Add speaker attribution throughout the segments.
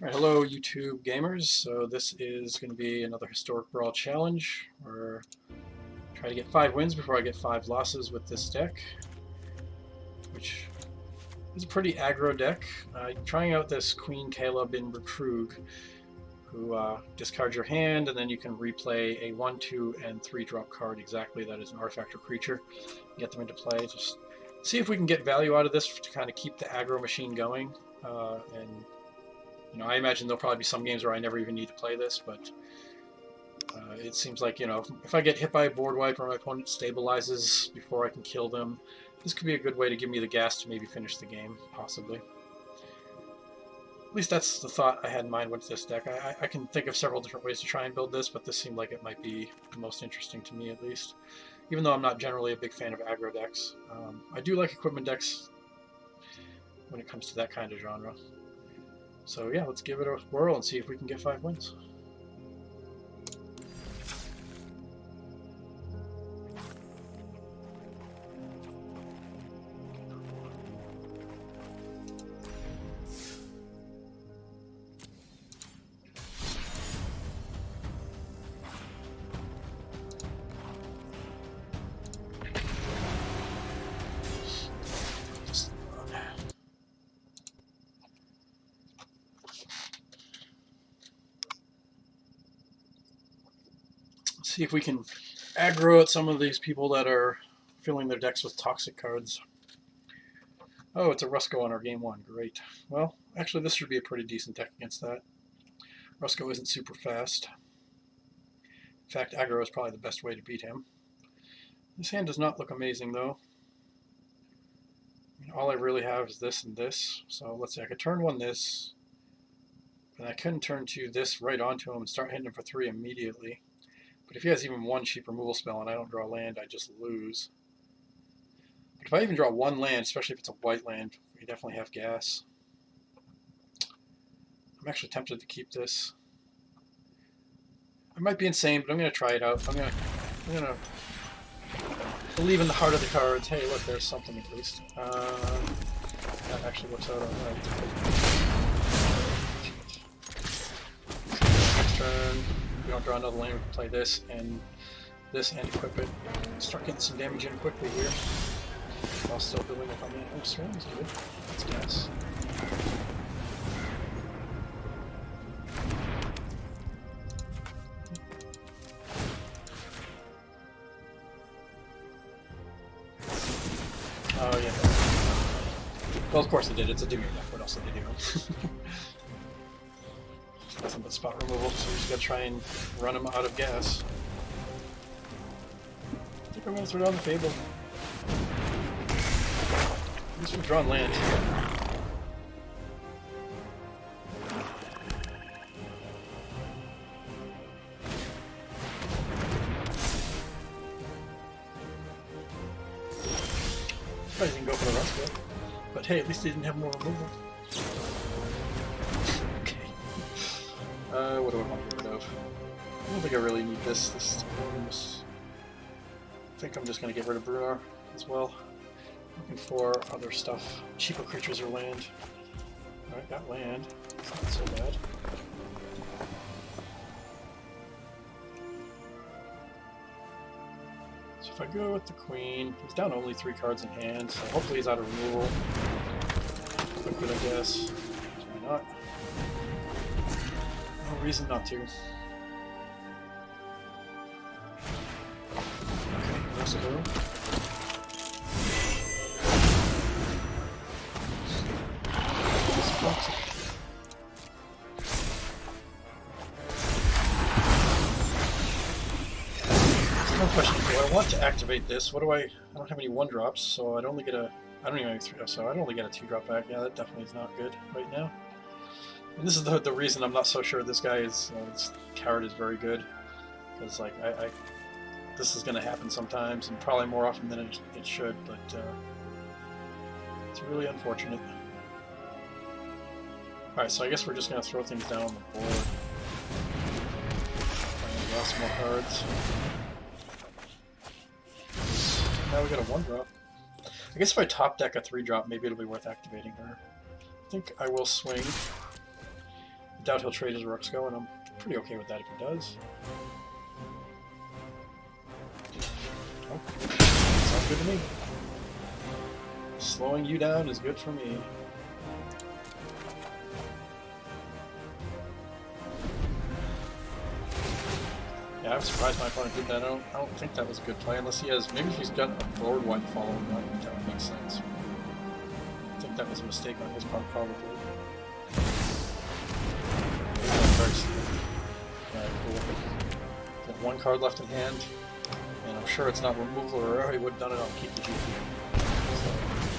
Speaker 1: Alright, hello YouTube gamers. So this is going to be another historic Brawl challenge. We're trying to get 5 wins before I get 5 losses with this deck, which is a pretty aggro deck. Trying out this Queen Kayla bin-Kroog, who discards your hand and then you can replay a 1, 2, and 3 drop card exactly that is an artifact or creature. Get them into play. Just see if we can get value out of this to kind of keep the aggro machine going. I imagine there'll probably be some games where I never even need to play this, but it seems like, if I get hit by a board wipe or my opponent stabilizes before I can kill them, this could be a good way to give me the gas to maybe finish the game, possibly. At least that's the thought I had in mind with this deck. I can think of several different ways to try and build this, but this seemed like it might be the most interesting to me, at least. Even though I'm not generally a big fan of aggro decks. I do like equipment decks when it comes to that kind of genre. So yeah, let's give it a whirl and see if we can get 5 wins. See if we can aggro at some of these people that are filling their decks with toxic cards. Oh, it's a Rusco on our game 1. Great. Well, actually this should be a pretty decent deck against that. Rusco isn't super fast. In fact, aggro is probably the best way to beat him. This hand does not look amazing though. All I really have is this and this. So let's see, I could turn 1 this, and I couldn't turn 2 this right onto him and start hitting him for 3 immediately. But if he has even 1 cheap removal spell and I don't draw land, I just lose. But if I even draw 1 land, especially if it's a white land, we definitely have gas. I'm actually tempted to keep this. I might be insane, but I'm going to try it out. I'm gonna believe in the heart of the cards. Hey, look, there's something at least. That actually works out alright. Next turn. We don't draw another land, we can play this and equip it. Start getting some damage in quickly here. While still building up on that. Oh, Swarm is good. That's gas. Oh, yeah. Well, of course it did. It's a Dimir deck. What else did they do? Nothing but spot removal, so we just gotta try and run him out of gas. I think I'm gonna throw down the table. At least we've drawn land. Probably didn't go for the Rusco, but hey, at least he didn't have more removal. What do I want to get rid of? I don't think I really need this. I think I'm just going to get rid of Brunar as well. Looking for other stuff. Cheaper creatures or land. Alright, got land. It's not so bad. So if I go with the Queen, he's down only 3 cards in hand, so hopefully he's out of removal. Liquid, I guess. Why not? No reason not to. Okay, let's go. No question. Do I want to activate this? What do I don't have any 1-drops, so I'd only get a. I don't even have 3, so I'd only get a 2-drop back. Yeah, that definitely is not good right now. And this is the reason I'm not so sure this guy is, this card is very good. Because, like, this is going to happen sometimes, and probably more often than it should, but it's really unfortunate. Alright, so I guess we're just going to throw things down on the board. And draw some more cards. Now we got a 1-drop. I guess if I top deck a 3-drop, maybe it'll be worth activating her. I think I will swing. Doubt he'll trade his Ruxgo, and I'm pretty okay with that if he does. Oh, sounds good to me. Slowing you down is good for me. Yeah, I'm surprised my opponent did that. I don't think that was a good play, unless he has... Maybe if he's got a board wipe following that would make sense. I think that was a mistake on his part, probably. Very slow. Alright, cool. Got one card left in hand, and I'm sure it's not removal, or I already would have done it on Keep the GP. So, I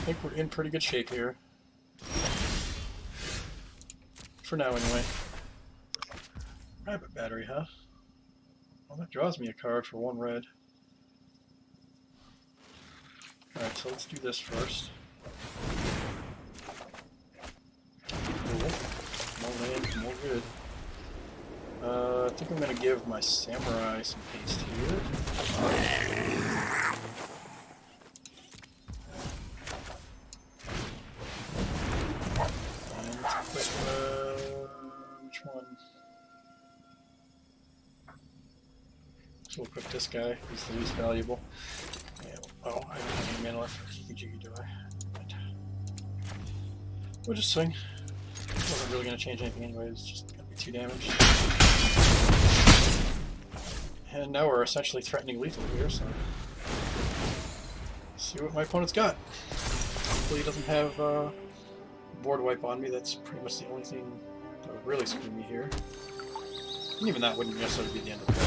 Speaker 1: think we're in pretty good shape here. For now, anyway. Rabbit battery, huh? Well, that draws me a card for 1 red. Alright, so let's do this first. Cool. More land, more good. I think I'm going to give my samurai some haste here. And let's put, which one? So we'll put this guy, he's the least valuable. Yeah, oh, I don't have any mana left for KG, do I? Right. We'll just swing. It wasn't really going to change anything anyway, it's just going to be 2 damage. And now we're essentially threatening lethal here, so... Let's see what my opponent's got. Hopefully he doesn't have board wipe on me, that's pretty much the only thing that would really screw me here. And even that wouldn't necessarily be the end of the game.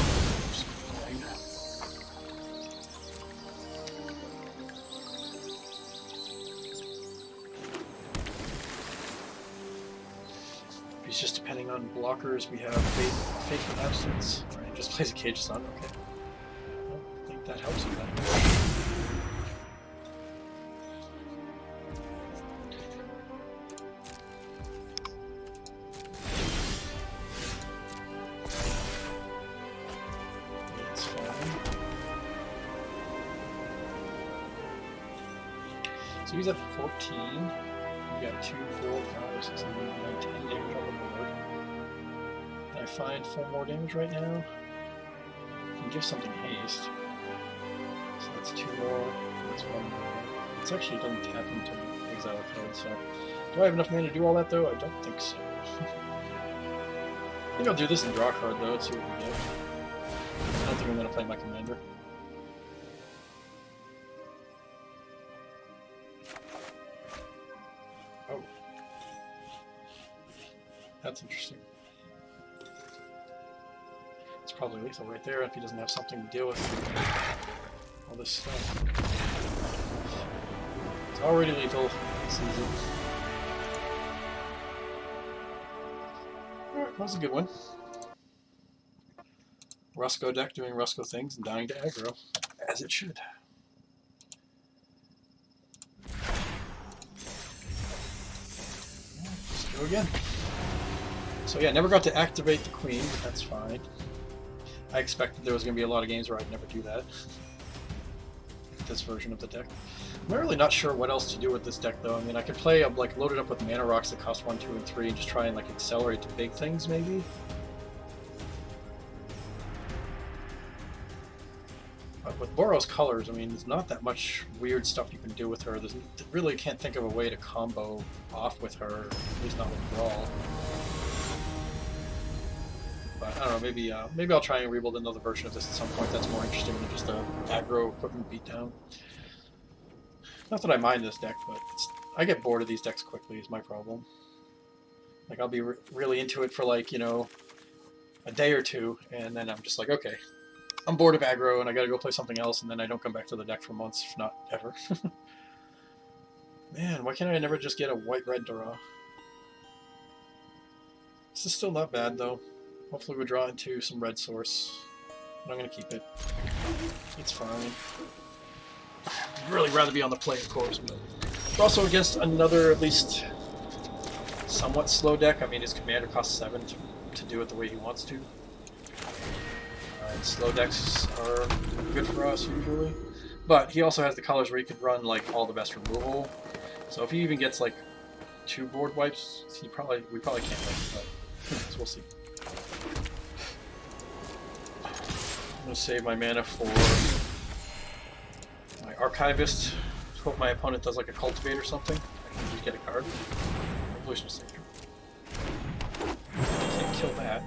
Speaker 1: He's just depending on blockers. We have Faith of Absence. Alright, just plays a Cage Sun, okay. Well, I think that helps him then. It's fine. So he's at 14. We got 2, 4, 5, 6, 7, 8, 9, 10 damage on the board. Can I find 4 more damage right now? I can give something haste. So that's 2 more. That's 1 more. It's actually doesn't tap into exile card, so... Do I have enough mana to do all that, though? I don't think so. I think I'll do this and draw a card, though, and see what we get. I don't think I'm going to play my commander. Oh. That's interesting. It's probably lethal right there if he doesn't have something to deal with all this stuff. It's already lethal. Season. Alright, that was a good one. Rusko deck doing Rusko things and dying to aggro, as it should. Let's go again. So yeah, never got to activate the queen, but that's fine. I expected there was going to be a lot of games where I'd never do that. This version of the deck. I'm really not sure what else to do with this deck though. I mean, I could play, like, load it up with mana rocks that cost 1, 2, and 3 and just try and like accelerate to big things maybe. But with Boros colors, I mean, there's not that much weird stuff you can do with her. There's really can't think of a way to combo off with her, at least not with Brawl. But I don't know, maybe I'll try and rebuild another version of this at some point that's more interesting than just a aggro equipment beatdown. Not that I mind this deck, but I get bored of these decks quickly is my problem. Like, I'll be really into it for, like, you know, a day or two, and then I'm just like, okay, I'm bored of aggro and I gotta go play something else, and then I don't come back to the deck for months, if not ever. Man, why can't I never just get a white-red draw? This is still not bad, though. Hopefully we draw into some red source. But I'm gonna keep it. It's fine. I'd really rather be on the play, of course, but we're also against another, at least, somewhat slow deck. I mean, his commander costs 7 to do it the way he wants to. Slow decks are good for us, usually. But he also has the colors where he could run, like, all the best removal. So if he even gets, like, 2 board wipes, we probably can't win, but So we'll see. I'm going to save my mana for my Archivist. Hope my opponent does like a Cultivate or something. I can just get a card. Evolution Stage. Can't kill that.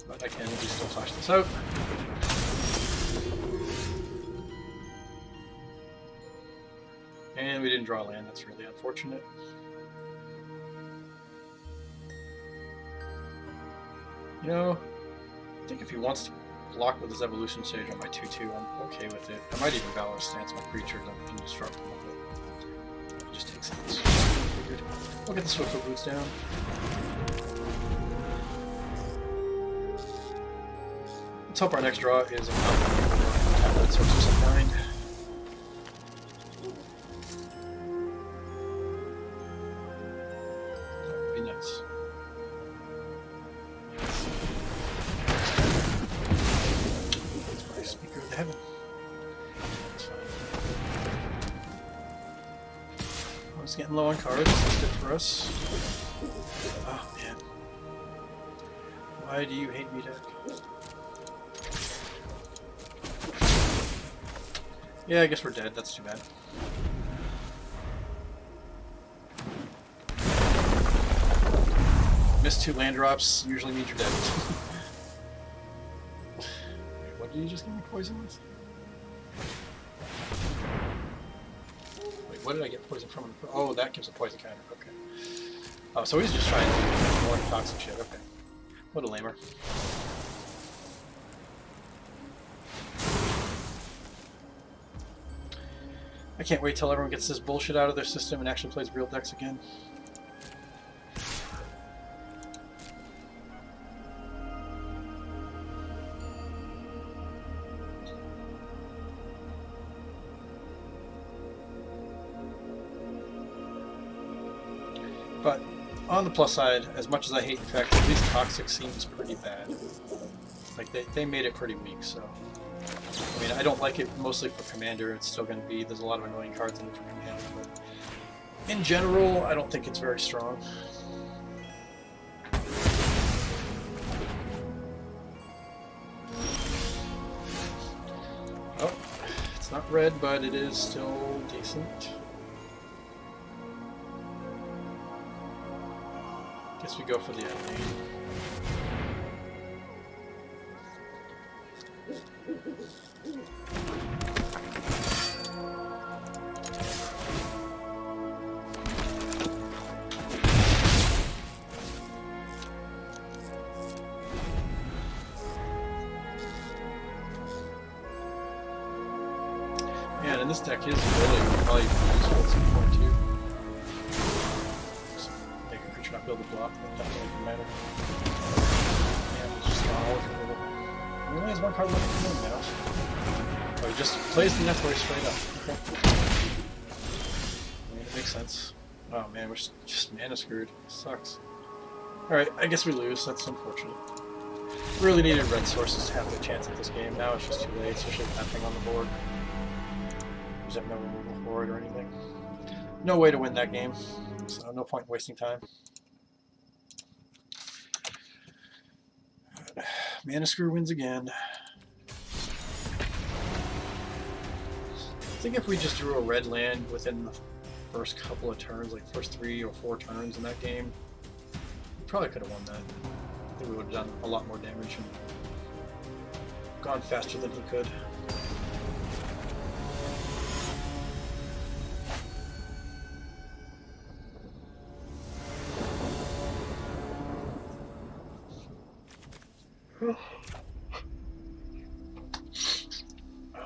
Speaker 1: But I can at least still flash this out. And we didn't draw land, that's really unfortunate. You know, I think if he wants to block with his Evolution Stage on my 2-2, I'm okay with it. I might even Valor Stance my creatures and indestructible with it. It just takes sense. We'll get the Swiftfoot Boots down. Let's hope our next draw is a tablet source of some kind. That would be nice. That's my Speaker of the Heaven. That's fine. I was getting low on cards. That's good for us. Oh man. Why do you hate me, deck? Yeah, I guess we're dead. That's too bad. Missed 2 land drops usually means you're dead. Wait, what did you just give me poison with? Wait, what did I get poison from? Oh, that gives a poison counter. Okay. Oh, so he's just trying to do more toxic shit. Okay. What a lamer. I can't wait till everyone gets this bullshit out of their system and actually plays real decks again. But on the plus side, as much as I hate the fact that at least Toxic seems pretty bad. Like they made it pretty weak, so. I mean, I don't like it mostly for Commander. It's still going to be, there's a lot of annoying cards in it for Commander, but in general, I don't think it's very strong. Oh, it's not red, but it is still decent. Guess we go for the enemy. Man, and this deck is really probably useful at some point too. Just make a creature not be able to block, that definitely can matter. Yeah, it's just all over the middle. He only has 1 card left in the game now. Oh, he just plays the Network straight up. Okay. I mean, it makes sense. Oh man, we're just mana screwed. Sucks. Alright, I guess we lose. That's unfortunate. Really needed red sources to have a chance at this game. Now it's just too late, especially with that thing on the board. There's no removal for it or anything. No way to win that game, so no point in wasting time. Mana Screw wins again. I think if we just drew a red land within the first couple of turns, like first 3 or 4 turns in that game, we probably could have won that. I think we would have done a lot more damage and gone faster than he could.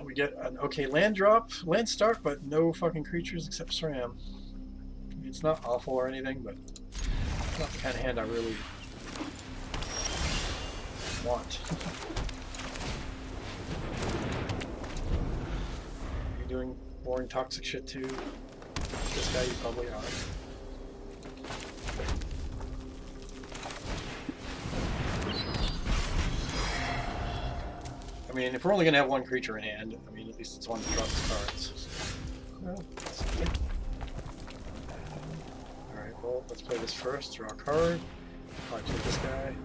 Speaker 1: We get an okay land drop, land start, but no fucking creatures except SRAM. I mean, it's not awful or anything, but it's not the kind of hand I really want. Are you doing boring toxic shit too? This guy you probably are. I mean, if we're only going to have 1 creature in hand, I mean, at least it's one that drops cards. Well, alright. Well, let's play this first. Draw a card. Probably take this guy.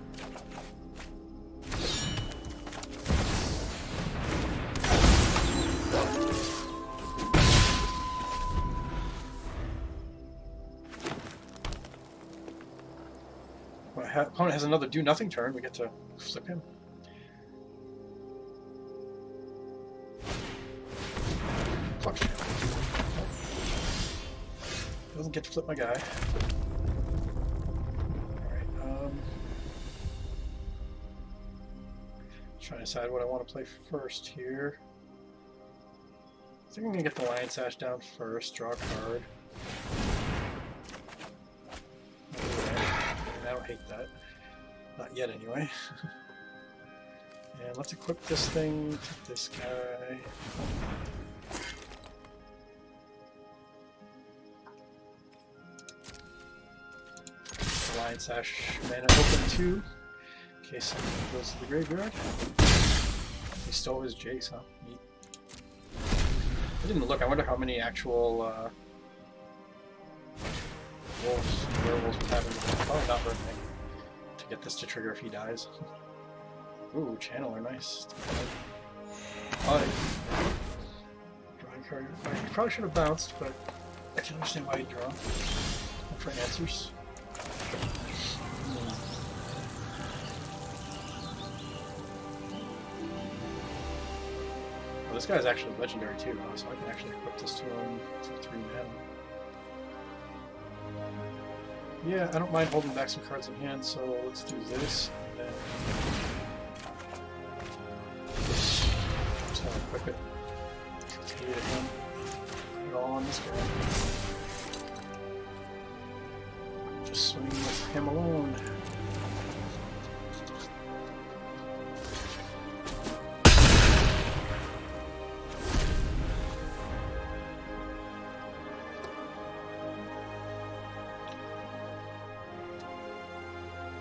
Speaker 1: My opponent has another do nothing turn. We get to flip him. Fuck you. Doesn't get to flip my guy. Alright, trying to decide what I want to play first here. I think I'm going to get the Lion Sash down first, draw a card. I don't hate that. Not yet, anyway. And let's equip this thing to this guy. Lion Sash mana open too, in case something goes to the graveyard. He stole his Jace, huh? Neat. I didn't look. I wonder how many actual werewolves we have in the probably not very many to get this to trigger if he dies. Ooh, Channeler, nice. Drawing card. He probably should have bounced, but I can understand why he'd draw. Look for answers. Well, this guy's actually legendary too, so I can actually equip this to him for 3 mana. Yeah, I don't mind holding back some cards in hand, so let's do this. And then just have to equip it. Continue to him. Put it all on this guy. Just swing with him alone.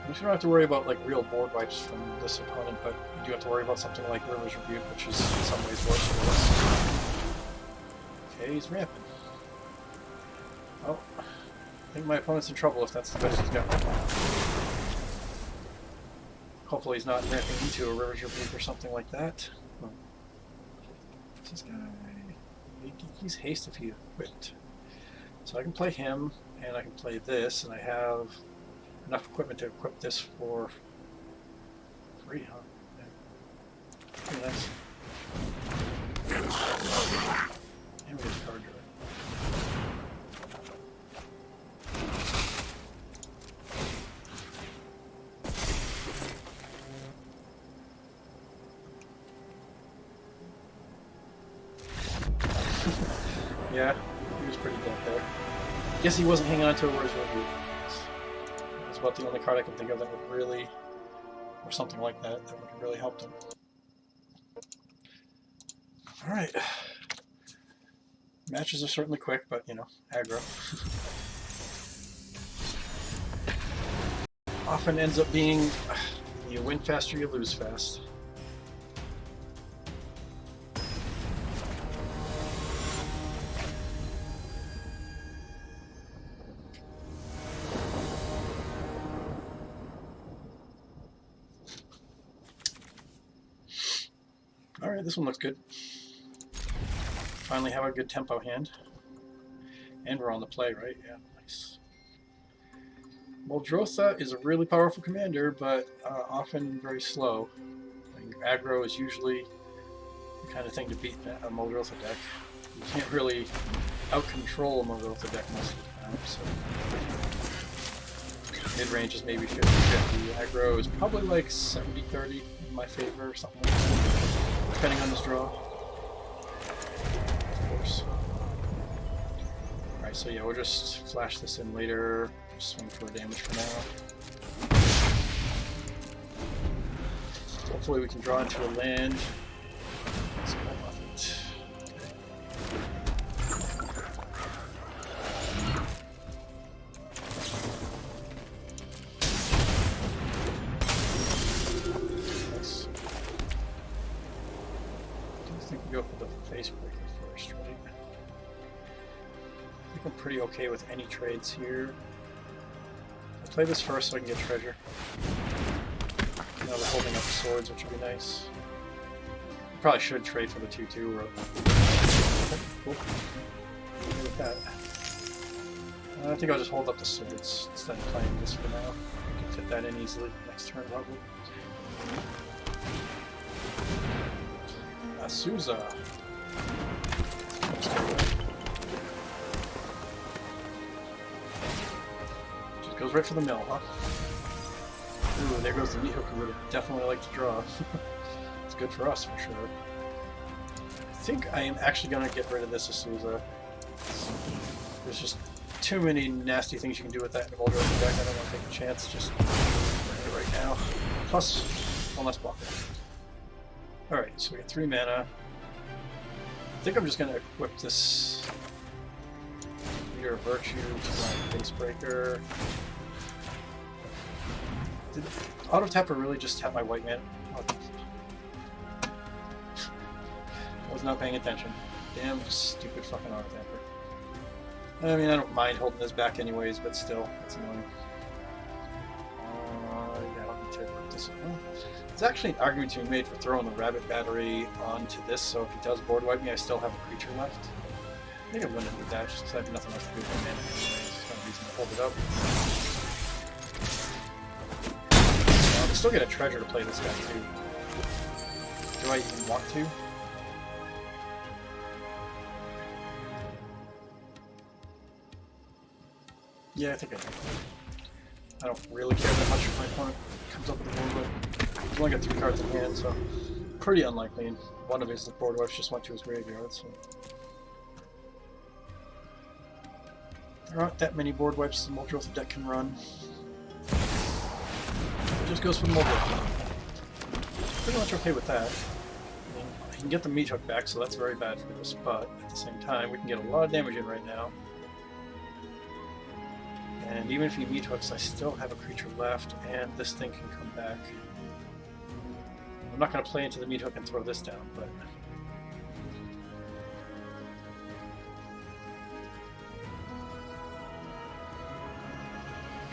Speaker 1: You don't have to worry about like real board wipes from this opponent, but you do have to worry about something like River's Rebuke, which is in some ways worse than this. Okay, he's ramping. Oh, I think my opponent's in trouble if that's the best he's got. Hopefully he's not ramping into a River's Rebuke or something like that. What's this guy? He's haste if he quit. So I can play him, and I can play this, and I have enough equipment to equip this for free, huh? Yeah. Pretty nice. And we get a card draw. Yeah, he was pretty dead there. Guess he wasn't hanging on to a River's Rebuke. That's about the only card I can think of that would really, or something like that, that would have really helped him. Alright. Matches are certainly quick, but, you know, aggro. Often ends up being, you win fast or you lose fast. Alright, this one looks good. Finally have a good tempo hand. And we're on the play, right? Yeah, nice. Muldrotha is a really powerful commander, but often very slow. And aggro is usually the kind of thing to beat a Muldrotha deck. You can't really out-control a Muldrotha deck most of the time, so... Mid-range is maybe 50-50. Aggro is probably like 70-30 in my favor or something like that, depending on this draw. Of course. Alright, so yeah, we'll just flash this in later. Swing for damage for now. Hopefully we can draw into a land. Let's go off it. Nice. I think we go for the face breaker first, right? I think I'm pretty okay with any trades here. play this first so I can get treasure. Now we're holding up swords, which would be nice. Probably should trade for the 2/2 or... Okay, cool. With that. I think I'll just hold up the swords instead of playing this for now. I can fit that in easily next turn, probably. Souza. Just goes right for the mill, huh? Ooh, there goes the meat hook. Would definitely like to draw. It's good for us for sure. I think I am actually gonna get rid of this Souza. There's just too many nasty things you can do with that in the Boulder deck. I don't want to take a chance. Just bring it right now. Plus one less blocker. Alright, so we got 3 mana. I think I'm just going to equip this Meter of Virtue to my Facebreaker. Did Auto Tapper really just tap my white mana? Oh. I was not paying attention. Damn stupid fucking Auto Tapper. I mean, I don't mind holding this back anyways, but still, it's annoying. Yeah, I'll need to equip this one. There's actually an argument to be made for throwing the Rabbit Battery onto this, so if he does board wipe me, I still have a creature left. I think I'm going to do that, just because I have nothing else to do with my mana anyways. There's no reason to hold it up. I still get a treasure to play this guy, too. Do I even want to? Yeah, I think I do. I don't really care that much if my opponent comes up with a board wipe. He's only got 3 cards in hand, so pretty unlikely. And one of his board wipes just went to his graveyard, so there aren't that many board wipes the Muldrotha deck can run. It just goes for the Muldrotha. Pretty much okay with that. I mean, I can get the meat hook back, so that's very bad for this, but at the same time, we can get a lot of damage in right now. And even if he meat hooks, I still have a creature left, and this thing can come back. I'm not going to play into the meat hook and throw this down, but...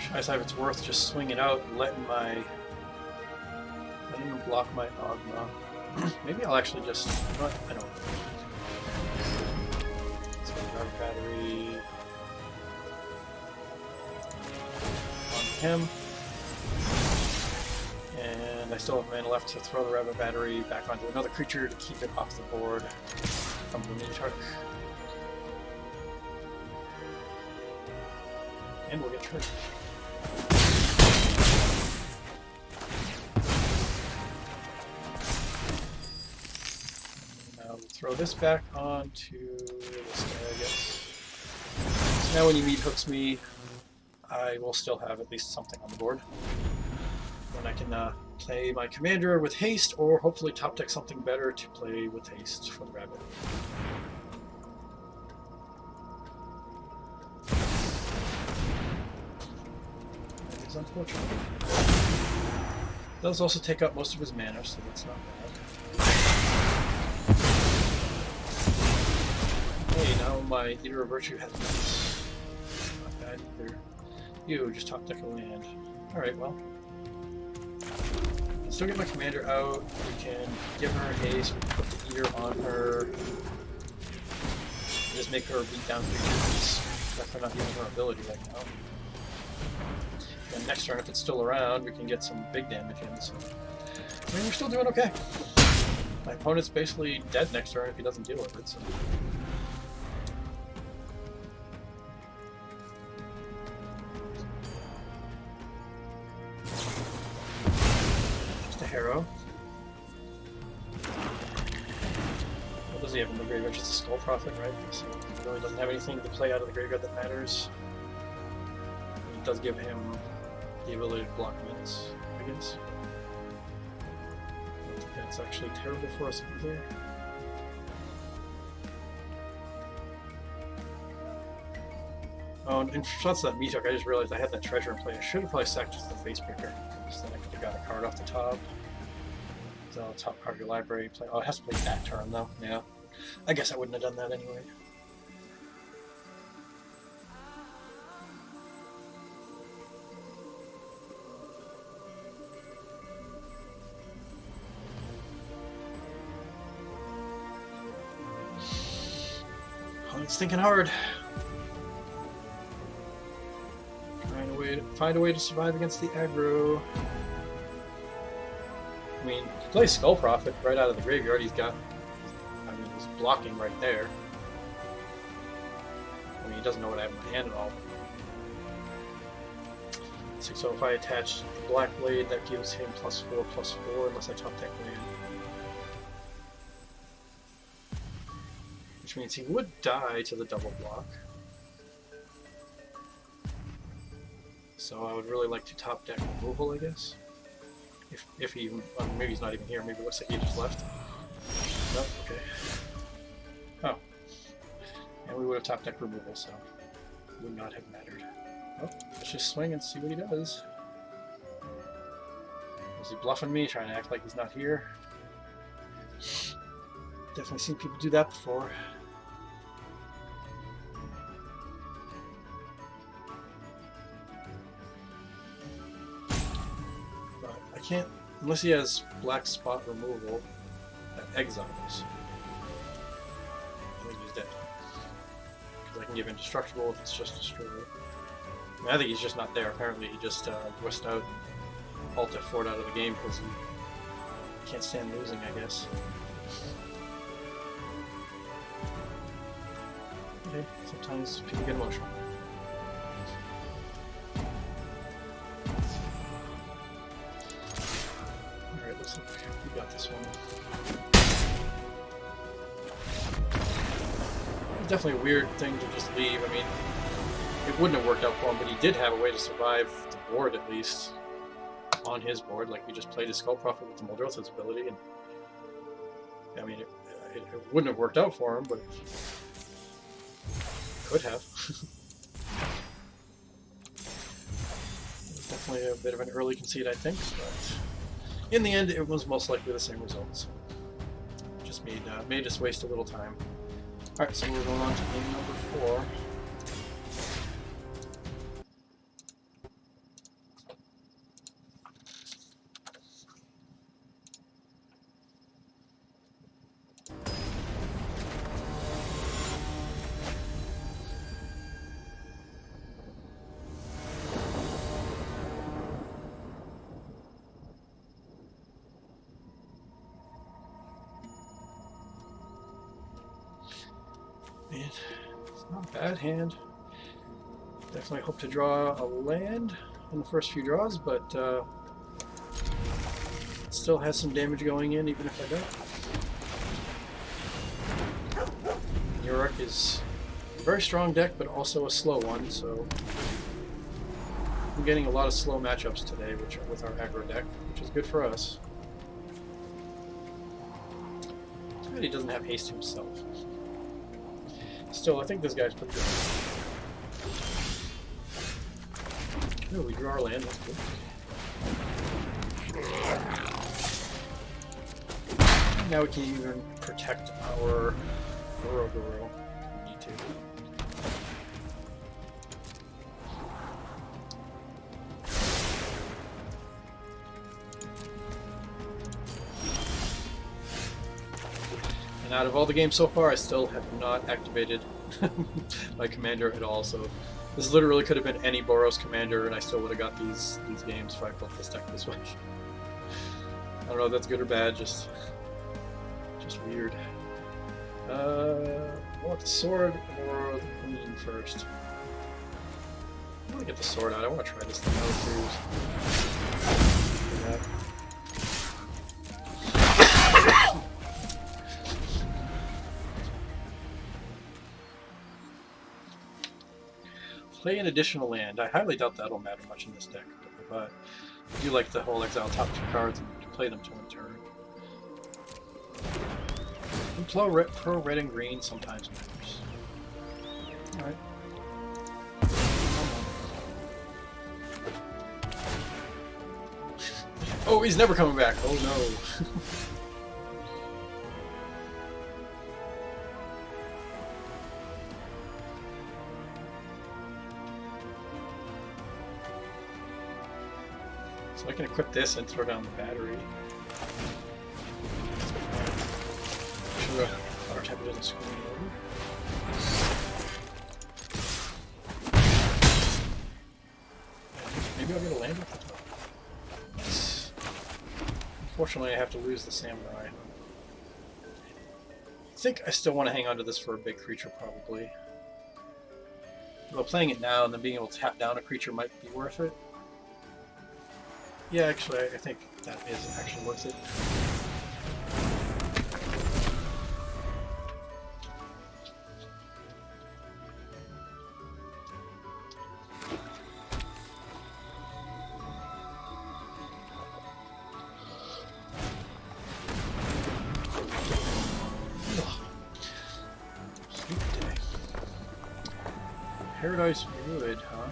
Speaker 1: Should I decide if it's worth just swinging out and letting him block my Ogma? Maybe I'll actually just... What? I don't know. Let's go grab a battery... him, and I still have mana left to throw the Rabbit Battery back onto another creature to keep it off the board from the meat hook. And we'll get tricked. Now we'll throw this back onto this guy, I guess. So now when he meat hooks me, I will still have at least something on the board. Then I can play my commander with haste, or hopefully top deck something better to play with haste for the Rabbit. That is unfortunate. It does also take up most of his mana, so that's not bad. Hey, now my Eater of Virtue has nice. Not bad either. You just top deck a land. Alright, well. I'll still get my commander out. We can give her haste. We can put the Eater on her. Just make her beat down creatures. Definitely not giving her ability right now. And next turn, if it's still around, we can get some big damage in. So, I mean, we're still doing okay. My opponent's basically dead next turn if he doesn't deal with it. So. Harrow. What does he have in the graveyard? Just a Skull Prophet, right? So he really doesn't have anything to play out of the graveyard that matters. It does give him the ability to block minutes, I guess. I don't think that's actually terrible for us either. Oh, and in shots of that meat hook, I just realized I had that treasure in play. I should have probably sacked just the Facebreaker, because then I could have got a card off the top. So top card of your library. Play. Oh, it has to play that turn though. Yeah, I guess I wouldn't have done that anyway. it's thinking hard. Find a way to survive against the aggro. I mean, he plays Skull Prophet right out of the graveyard. He's blocking right there. I mean, he doesn't know what I have in my hand at all. So if I attach the Black Blade, that gives him +4/+4 unless I top deck land. Which means he would die to the double block. So I would really like to top deck removal, I guess. If he even, well, maybe he's not even here. Maybe it looks like he just left. Nope. Okay. Oh. And we would have top deck removal, so it would not have mattered. Oh, let's just swing and see what he does. Is he bluffing me, trying to act like he's not here? Definitely seen people do that before. But I can't, unless he has black spot removal that exiles. I think he's dead. Because I can give indestructible if it's just destroyed. I mean, I think he's just not there. Apparently he just whisked out Alt F4 out of the game because he can't stand losing, I guess. Okay, sometimes people get emotional. Alright, looks like we got this one. It's definitely a weird thing to just leave. I mean, it wouldn't have worked out for him, but he did have a way to survive the board, at least, on his board. Like, we just played his Skull Prophet with the Muldrotha's ability, and I mean, it wouldn't have worked out for him, but it could have. It was definitely a bit of an early concede, I think, but in the end, it was most likely the same results. Just made us waste a little time. Alright, so we're going on to game number 4. Man, it's not a bad hand. Definitely hope to draw a land in the first few draws, but it still has some damage going in, even if I don't. York is a very strong deck, but also a slow one, so I'm getting a lot of slow matchups today, which are with our aggro deck, which is good for us. Too bad he doesn't have haste himself. Still, I think this guy's pretty good. Oh, we drew our land, that's good. Now we can even protect our Goro if we need to. And out of all the games so far, I still have not activated my commander at all, so this literally could have been any Boros commander and I still would have got these games if I built this deck this way. I don't know if that's good or bad, just weird. I want the sword or the queen first. I want to get the sword out. I want to try this thing out too. Play an additional land. I highly doubt that'll matter much in this deck, but I do like the whole exile top 2 cards and play them to a turn. And pro red and green sometimes matters. Alright. Oh, he's never coming back! Oh no! So I can equip this and throw down the battery. Make sure the fire type doesn't screw me over. maybe I'll get a land with it. Yes. Unfortunately, I have to lose the samurai. I think I still want to hang on to this for a big creature, probably. Although playing it now and then being able to tap down a creature might be worth it. Yeah, actually, I think that is actually worth it. Paradise Wood, huh?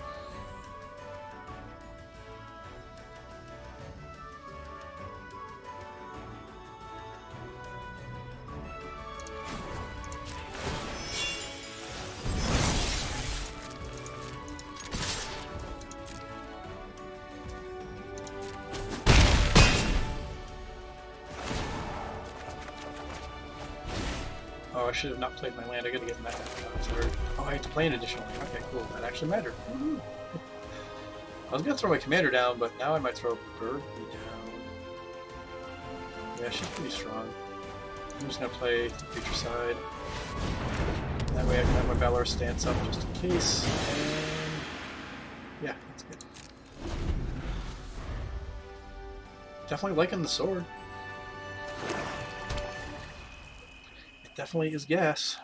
Speaker 1: Oh, I should have not played my land. I gotta get that. Oh, I have to play an additional land. Okay, cool. That actually mattered. I was gonna throw my commander down, but now I might throw Birdie down. Yeah, she's pretty strong. I'm just gonna play the creature side. That way I can have my Valor stance up just in case. And yeah, that's good. Definitely liking the sword. Definitely is gas.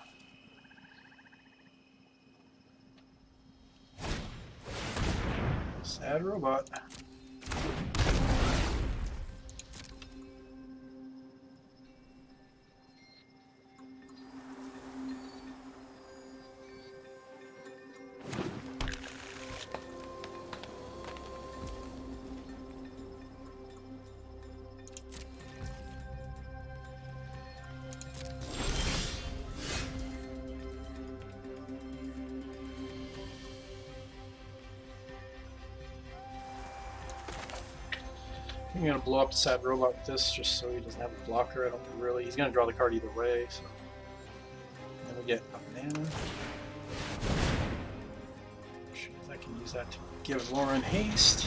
Speaker 1: Sad robot. I'm gonna blow up the sad robot with this just so he doesn't have a blocker. I don't really. He's gonna draw the card either way. So then we get a mana. I can use that to give Lauren haste.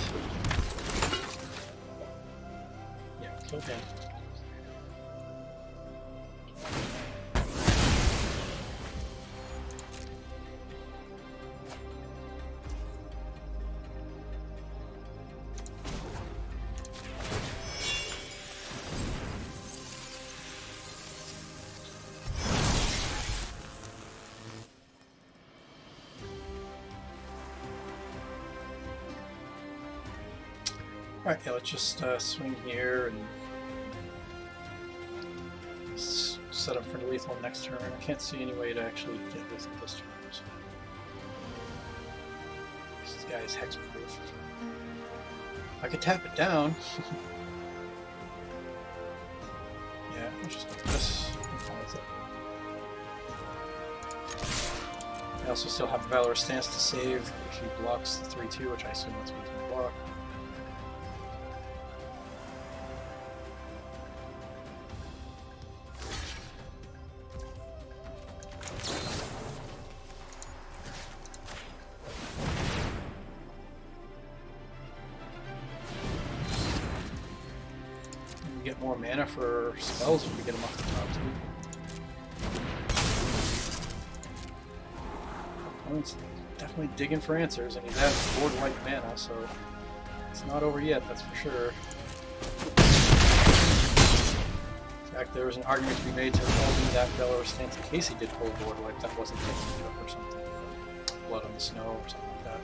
Speaker 1: Yeah, kill him. Alright, yeah, let's just swing here and set up for the lethal next turn. I can't see any way to actually get lethal this turn. So. This guy is hexproof. I could tap it down. Yeah, I'll just do this. I'm fine with it. I also still have the Valor stance to save if he blocks the 3-2, which I assume that's what he's going to block. Get more mana for spells if we get them off the top too. Opponent's definitely digging for answers, and he's at board white mana, so it's not over yet, that's for sure. In fact, there was an argument to be made to holding that Valor stance in case he did pull board white that wasn't taking it up or something. Blood on the snow or something like that.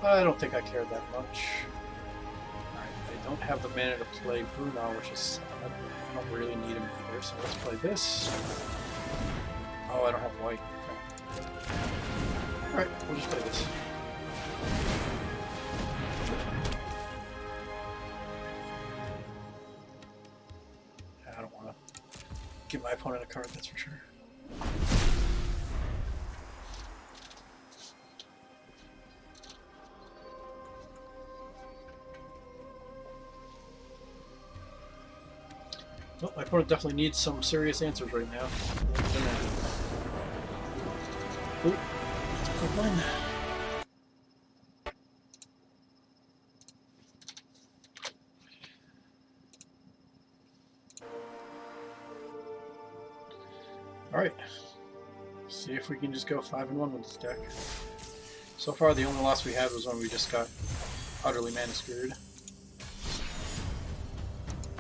Speaker 1: But I don't think I cared that much. I don't have the mana to play Bruno, which is, I don't really need him either, so let's play this. Oh, I don't have white. Okay. Alright, we'll just play this. I don't want to give my opponent a card, that's for sure. Well, my opponent definitely needs some serious answers right now. Ooh, good one. Alright. See if we can just go 5-1 with this deck. So far, the only loss we had was when we just got utterly mana screwed.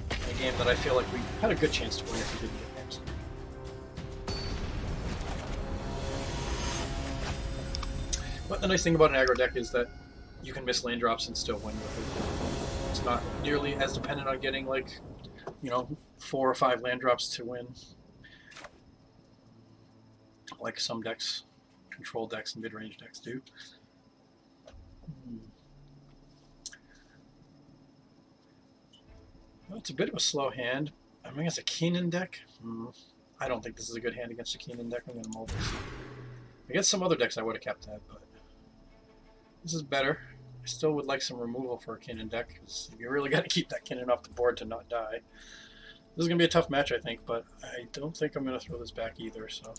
Speaker 1: A game that I feel like we had a good chance to win if we didn't get mana screwed. But the nice thing about an aggro deck is that you can miss land drops and still win with it. It's not nearly as dependent on getting, like, you know, 4 or 5 land drops to win. Like some decks, control decks and mid-range decks do. Well, it's a bit of a slow hand. I mean, it's a Keenan deck. I don't think this is a good hand against a Keenan deck. I'm going to mull this. Against some other decks I would have kept that, but this is better. I still would like some removal for a Keenan deck, because you really got to keep that Keenan off the board to not die. This is going to be a tough match, I think, but I don't think I'm going to throw this back either, so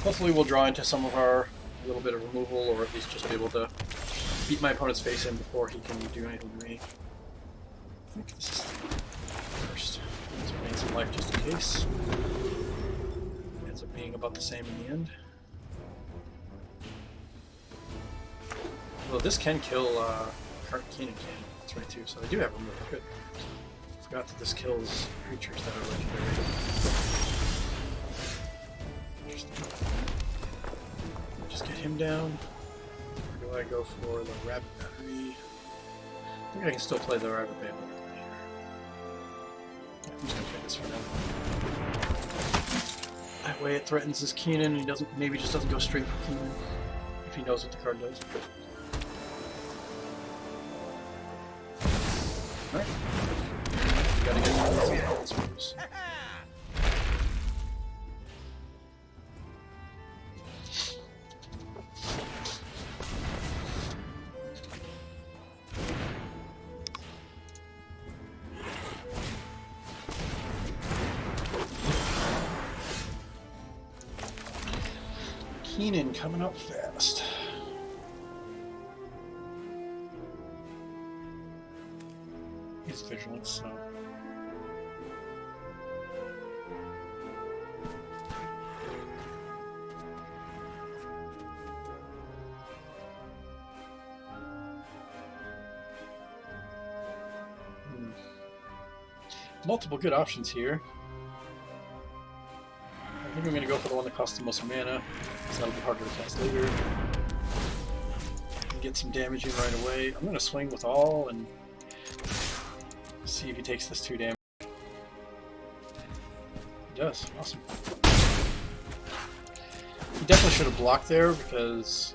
Speaker 1: hopefully we'll draw into some of our little bit of removal, or at least just be able to beat my opponent's face in before he can do anything to me. I think this is first. Let's gain some life just in case. Ends up being about the same in the end. Well, this can kill Keenan can. That's right too, so I do have removal. Good. Forgot that this kills creatures that are legendary. Interesting. Just get him down. Or do I go for the Rabbit Battery? I think I can still play the Rabbit Battery here. Yeah, I'm just gonna play this for now. That way it threatens his Keenan, and he doesn't, maybe just doesn't go straight for Keenan if he knows what the card does. Alright. Gotta get some answers. Keenan coming up fast. He's vigilant, so. Multiple good options here. I think I'm going to go for the one that costs the most mana, because that'll be harder to cast later. Get some damage in right away. I'm going to swing with all and see if he takes this 2 damage. He does. Awesome. He definitely should have blocked there, because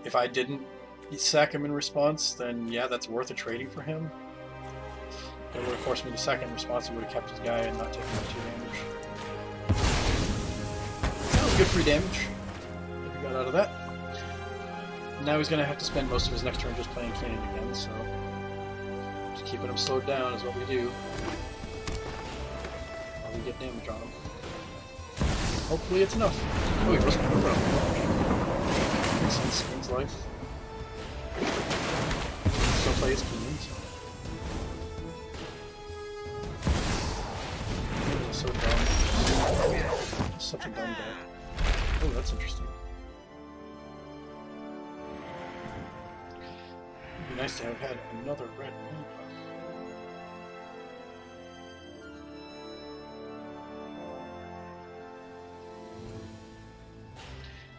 Speaker 1: if I didn't sack him in response, then yeah, that's worth a trading for him. It would have forced me to sack in response. He would have kept his guy and not taken the 2 damage. That was good free damage that we got out of that. Now he's going to have to spend most of his next turn just playing Keenan again, so just keeping him slowed down is what we do. While we get damage on him. Hopefully it's enough. Oh, he wasn't going to run. Makes sense. Gains life. Still plays Keenan, so. So dumb. Just such a dumb guy. Oh, that's interesting. It'd be nice to have had another red mana.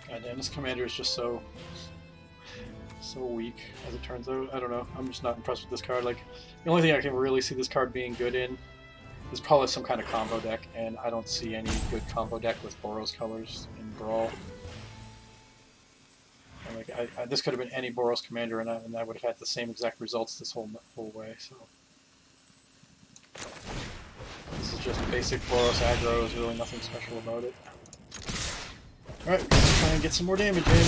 Speaker 1: God damn, this commander is just so weak, as it turns out. I don't know. I'm just not impressed with this card. Like, the only thing I can really see this card being good in is probably some kind of combo deck, and I don't see any good combo deck with Boros colors in Brawl. And like, this could have been any Boros commander, and I would have had the same exact results this whole way. So this is just basic Boros aggro. There's really nothing special about it. All right, let's try and get some more damage in.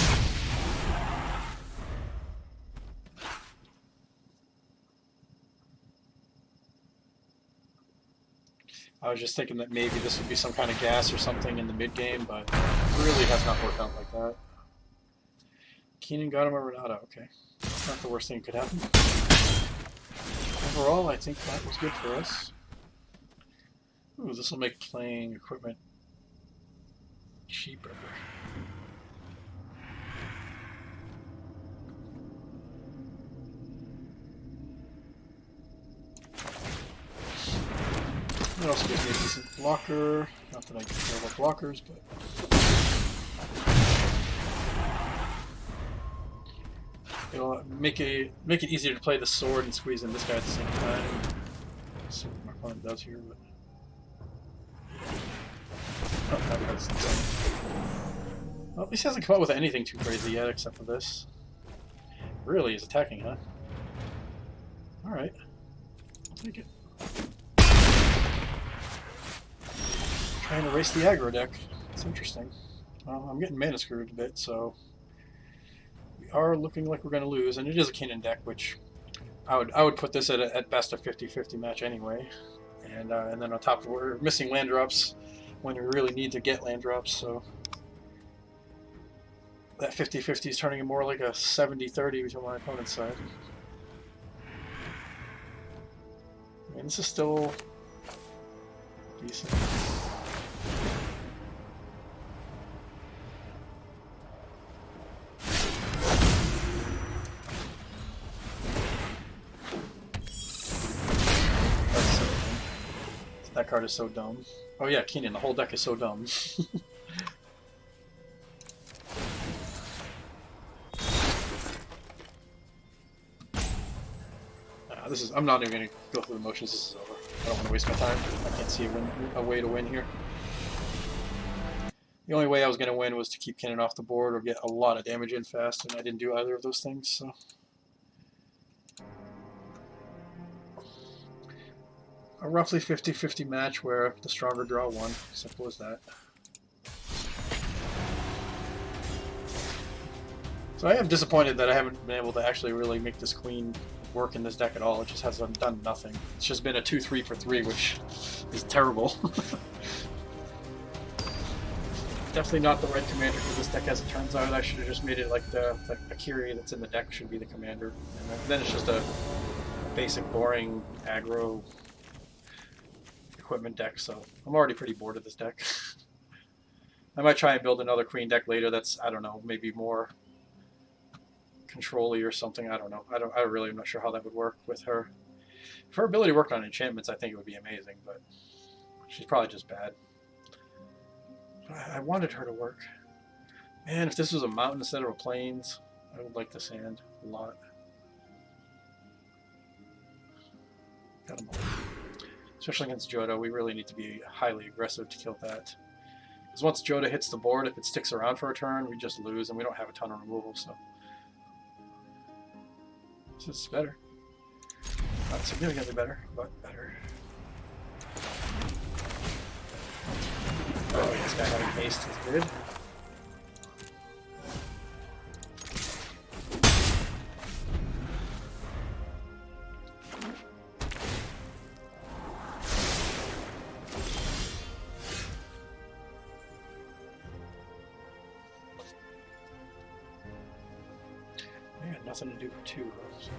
Speaker 1: I was just thinking that maybe this would be some kind of gas or something in the mid-game, but it really has not worked out like that. Keenan got him a Renata, okay. Not the worst thing that could happen. Overall, I think that was good for us. Ooh, this will make playing equipment cheaper. It also gives me a decent blocker. Not that I care about blockers, but it'll make it easier to play the sword and squeeze in this guy at the same time. Let's see what my opponent does here, but oh, that was insane. Well, at least he hasn't come up with anything too crazy yet, except for this. Really, he's attacking, huh? All right, I'll take it. Trying to race the aggro deck. It's interesting. Well, I'm getting mana screwed a bit, so we are looking like we're going to lose. And it is a Kinnan deck, which I would put this at best a 50-50 match anyway. And then on top of it, we're missing land drops when we really need to get land drops. So that 50-50 is turning more like a 70-30 between my opponent's side. I mean, this is still decent. That card is so dumb. Oh yeah, Keenan, the whole deck is so dumb. I'm not even going to go through the motions, this is over. I don't want to waste my time. I can't see a way to win here. The only way I was going to win was to keep Kinnan off the board or get a lot of damage in fast, and I didn't do either of those things, so... A roughly 50-50 match where the stronger draw won. Simple as that. So I am disappointed that I haven't been able to actually really make this queen work in this deck at all. It just has done nothing. It's just been a 2-3 for 3, which is terrible. Definitely not the right commander for this deck as it turns out. I should have just made it like the Akiri that's in the deck should be the commander. And then it's just a basic, boring, aggro equipment deck, so I'm already pretty bored of this deck. I might try and build another queen deck later that's, I don't know, maybe more control-y or something. I don't know. I really am not sure how that would work with her. If her ability worked on enchantments, I think it would be amazing, but she's probably just bad. I wanted her to work. Man, if this was a mountain instead of a plains, I would like the sand a lot. Got him all. Especially against Jodo, we really need to be highly aggressive to kill that. Because once Jodo hits the board, if it sticks around for a turn, we just lose, and we don't have a ton of removal, so... This is better. Not significantly better, but better. Oh, this guy having haste is good. I got nothing to do for 2 of those. So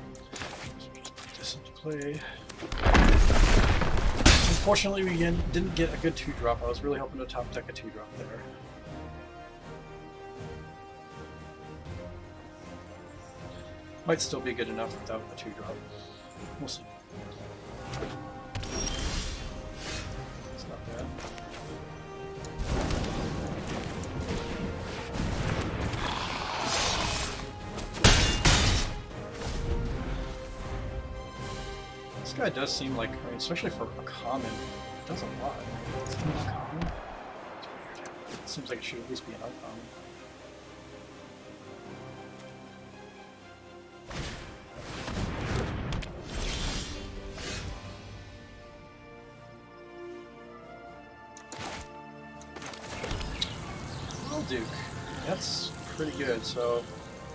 Speaker 1: just put this into play. Unfortunately, we again didn't get a good 2-drop. I was really hoping to top deck a 2-drop there. Might still be good enough without the 2-drop. We'll see. It's not bad. This guy does seem like, I mean, especially for a common, it does a lot. It's not common. It's weird. It seems like it should at least be an uncommon. Duke. That's pretty good, so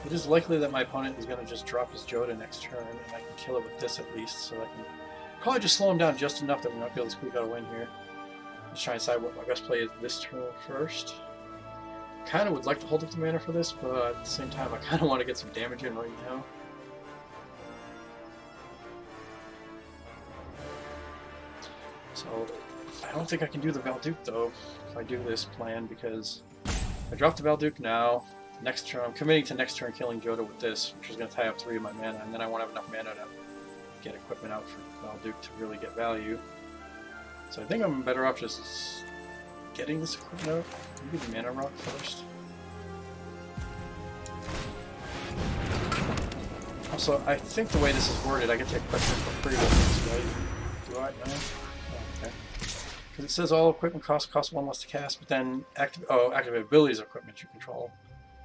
Speaker 1: it is likely that my opponent is going to just drop his Joda next turn, and I can kill it with this at least, so I can probably just slow him down just enough that we might be able to squeak out a win here. Just trying to decide what my best play is this turn first. Kind of would like to hold up the mana for this, but at the same time I kind of want to get some damage in right now. So I don't think I can do the Valduke though if I do this plan, because I dropped the Valduke now. Next turn, I'm committing to next turn killing Joda with this, which is going to tie up 3 of my mana, and then I won't have enough mana to get equipment out for Valduke to really get value. So I think I'm better off just getting this equipment out. Maybe the mana rock first. Also, I think the way this is worded, I get to equip it for free with this, right? Do I? No? Oh, okay. Because it says all equipment cost 1 less to cast, but then activate abilities of equipment you control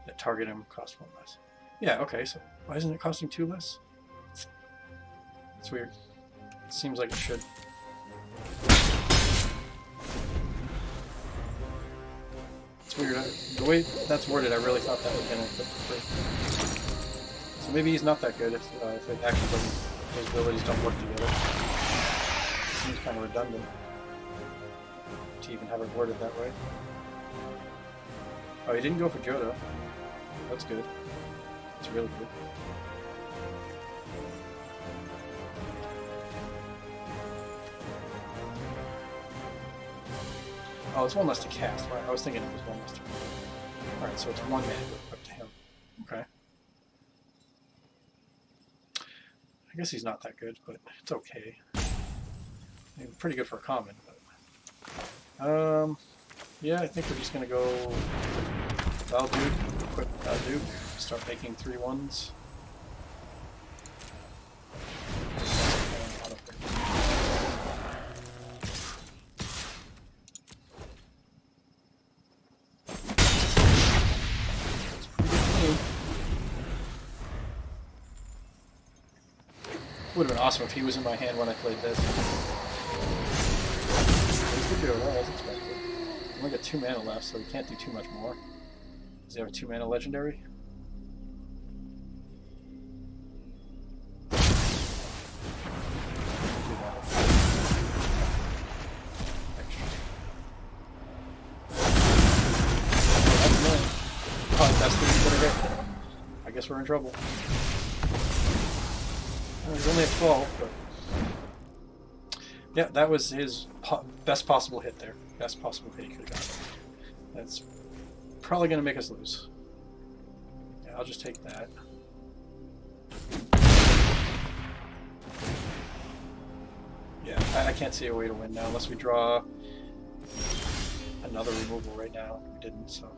Speaker 1: that target him cost 1 less. Yeah, okay, so why isn't it costing 2 less? It's weird. It seems like it should. It's weird. The way that's worded, I really thought that was going to equip for free. So maybe he's not that good if it actually doesn't, his abilities don't work together. It seems kind of redundant to even have it worded that way. Oh, he didn't go for Joda. That's good. It's really good. Oh, it's 1 less to cast. Right? I was thinking it was 1 less to cast. Alright, so it's 1 mana up to him. Okay. I guess he's not that good, but it's okay. I mean, pretty good for a common, but... yeah, I think we're just gonna go Valduke, equip Valduke, start making 3/1s. Would have been awesome if he was in my hand when I played this. There's the Joda, as expected. I only got 2 mana left, so he can't do too much more. Does he have a 2 mana legendary? Oh, that's the hit. I guess we're in trouble. He's only at 12, but yeah, that was his best possible hit there. Best possible hit he could have gotten. That's probably going to make us lose. Yeah, I'll just take that. Yeah, I can't see a way to win now unless we draw another removal right now. We didn't, so...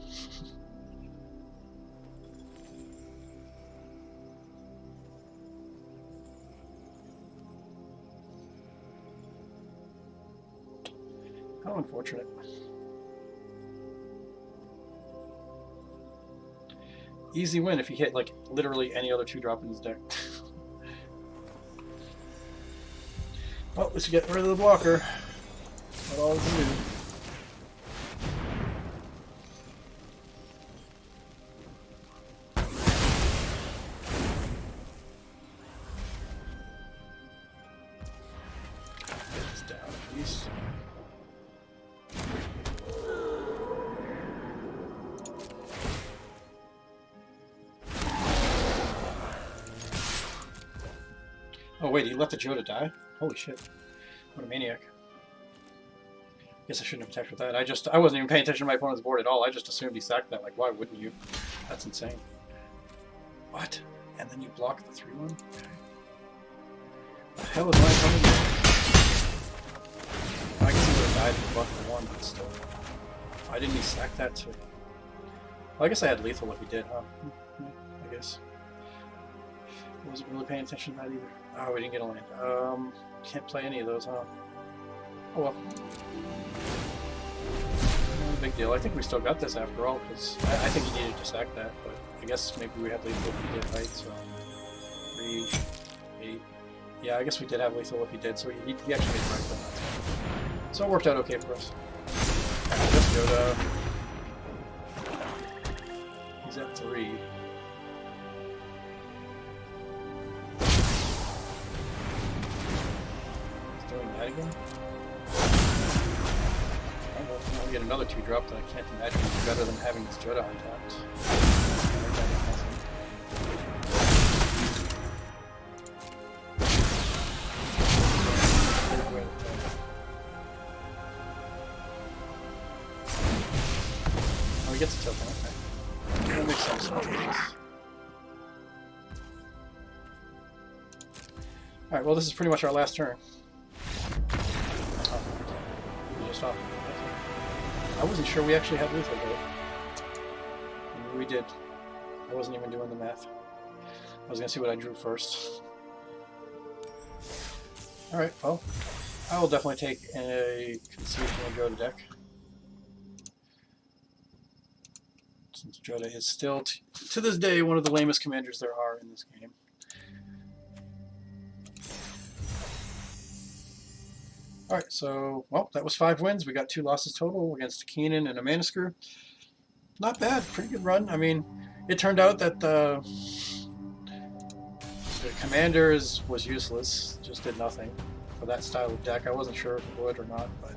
Speaker 1: How unfortunate. Easy win if he hit like literally any other 2-drop in his deck. Well, let's get rid of the blocker. That's all we can do. Get this down at least. Oh wait, he let the Joda die? Holy shit. What a maniac. Guess I shouldn't have attacked with that. I wasn't even paying attention to my opponent's board at all. I just assumed he sacked that. Like, why wouldn't you? That's insane. What? And then you block the 3/1? Okay. The hell is my opponent doing? I guess he would have died if he blocked the 1, but still. Why didn't he sack that too? Well, I guess I had lethal if he did, huh? Yeah, I guess. I wasn't really paying attention to that either. Oh, we didn't get a land. Can't play any of those, huh? Oh well. No big deal. I think we still got this after all, because I think he needed to sack that, but I guess maybe we had lethal if he did, right? So, 3, 8. Yeah, I guess we did have lethal if he did, so he actually made the right one. So it worked out okay for us. Just Joda. He's at 3. That again? Oh, well, now we get another 2-drop that I can't imagine would be better than having this Joda untapped. Oh, he gets a token. Alright, well this is pretty much our last turn. Oh, we just off. I wasn't sure we actually had lethal though. Maybe we did. I wasn't even doing the math. I was gonna see what I drew first. Alright, well, I will definitely take a Conceition and Joda deck. Since Joda is still, to this day, one of the lamest commanders there are in this game. Alright, so, well, that was 5 wins. We got 2 losses total against Keenan and a Mana Screw. Not bad, pretty good run. I mean, it turned out that the commander was useless, just did nothing for that style of deck. I wasn't sure if it would or not, but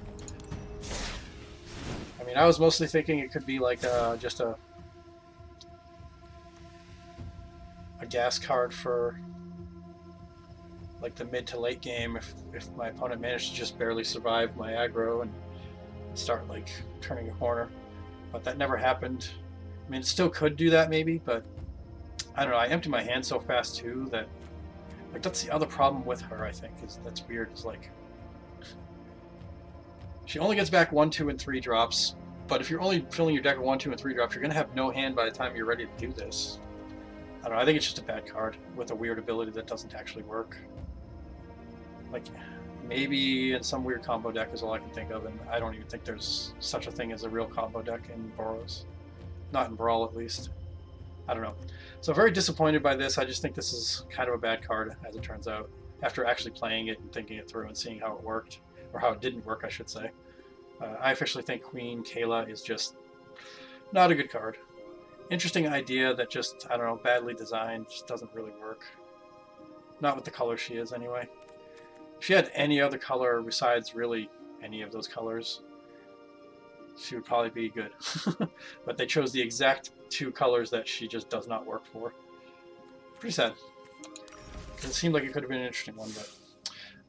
Speaker 1: I mean, I was mostly thinking it could be like just a gas card for like the mid to late game if my opponent managed to just barely survive my aggro and start like turning a corner, but that never happened. I mean, it still could do that maybe, but I don't know. I empty my hand so fast too that like that's the other problem with her. I think is that's weird. Is like she only gets back 1, 2, and 3 drops, but if you're only filling your deck with 1, 2, and 3 drops, you're gonna have no hand by the time you're ready to do this. I don't know. I think it's just a bad card with a weird ability that doesn't actually work. Like maybe in some weird combo deck is all I can think of, and I don't even think there's such a thing as a real combo deck in Boros. Not in Brawl, at least. I don't know. So very disappointed by this. I just think this is kind of a bad card, as it turns out, after actually playing it and thinking it through and seeing how it worked, or how it didn't work, I should say. I officially think Queen Kayla is just not a good card. Interesting idea that just, I don't know, badly designed, just doesn't really work. Not with the color she is, anyway. If she had any other color besides really any of those colors, she would probably be good. But they chose the exact 2 colors that she just does not work for. Pretty sad. It seemed like it could have been an interesting one,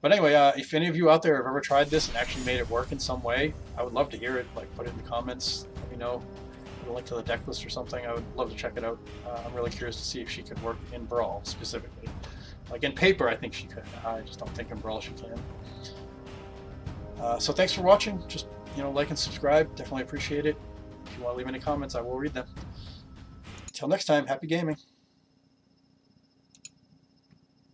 Speaker 1: but anyway, if any of you out there have ever tried this and actually made it work in some way, I would love to hear it. Like, put it in the comments. Let me know. Put a link to the deck list or something. I would love to check it out. I'm really curious to see if she could work in Brawl specifically. Like in paper, I think she could. I just don't think in Brawl she can. So thanks for watching. Just like and subscribe. Definitely appreciate it. If you want to leave any comments, I will read them. Until next time, happy gaming.